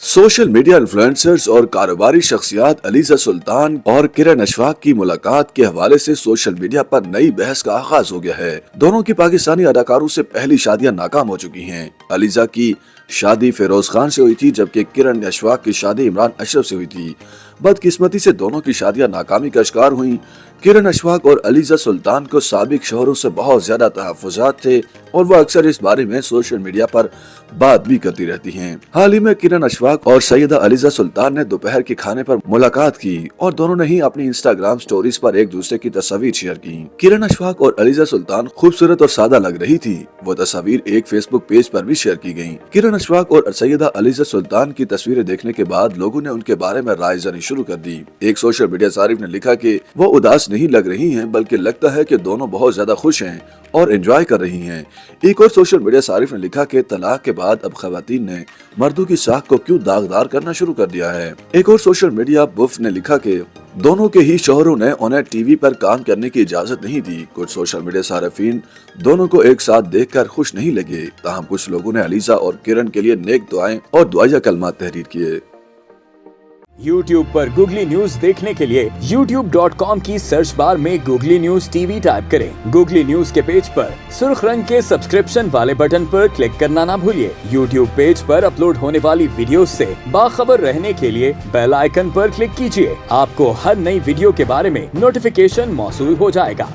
Social media influencers और कारोबारी शख्सियात ELISA सुल्तान और किरण अशफाक की मुलाकात के हवाले से सोशल मीडिया पर नई बहस का आगाज हो गया है। दोनों की पाकिस्तानी अदाकारों से पहली शादियां नाकाम हो चुकी हैं। अलीजा की शादी फिरोज खान से हुई थी, जबकि किरण अशफाक की शादी इमरान अशरफ से हुई थी। बदकिस्मती से दोनों की शादियां नाकामी का शिकार हुई। किरण अशफाक और अलीजा सुल्तान को साबिक शौहरों से बहुत ज्यादा तहफ्फुज़ात थे और वो अक्सर इस बारे में सोशल मीडिया पर बात भी करती रहती हैं। हाल ही में किरण अशफाक और सैयदा अलीजा सुल्तान ने दोपहर के खाने पर मुलाकात की और दोनों ने ही अपनी इंस्टाग्राम स्टोरीज पर एक दूसरे की तस्वीर शेयर की। किरण अशफाक और अलीजा सुल्तान खूबसूरत और सादा लग रही थी। वो तस्वीर एक फेसबुक पेज पर भी शेयर की गयी। किरण अशफाक और सैयदा अलीजा सुल्तान की तस्वीरें देखने के बाद लोगों ने उनके बारे में राय जानी शुरू कर दी। एक सोशल मीडिया सारिफ ने लिखा कि वो उदास नहीं लग रही हैं, बल्कि लगता है कि दोनों बहुत ज्यादा खुश हैं और एंजॉय कर रही हैं। एक और सोशल मीडिया सारिफ ने लिखा कि तलाक के बाद अब खवातीन ने मर्दों की साख को क्यों दागदार करना शुरू कर दिया है। एक और सोशल मीडिया बुफ ने लिखा कि दोनों के ही शौहरों ने उन्हें टीवी पर काम करने की इजाजत नहीं दी। कुछ सोशल मीडिया सारिफीन दोनों को एक साथ देखकर खुश नहीं लगे। ताहम कुछ लोगों ने अलीजा और किरण के लिए नेक दुआएं और दुआया कलमात तहरीर किए। YouTube पर गूगली न्यूज देखने के लिए youtube.com की सर्च बार में गूगली न्यूज टीवी टाइप करें। गूगली न्यूज के पेज पर सुर्ख रंग के सब्सक्रिप्शन वाले बटन पर क्लिक करना ना भूलिए। YouTube पेज पर अपलोड होने वाली वीडियोस से बाखबर रहने के लिए बेल आइकन पर क्लिक कीजिए। आपको हर नई वीडियो के बारे में नोटिफिकेशन मौसूल हो जाएगा।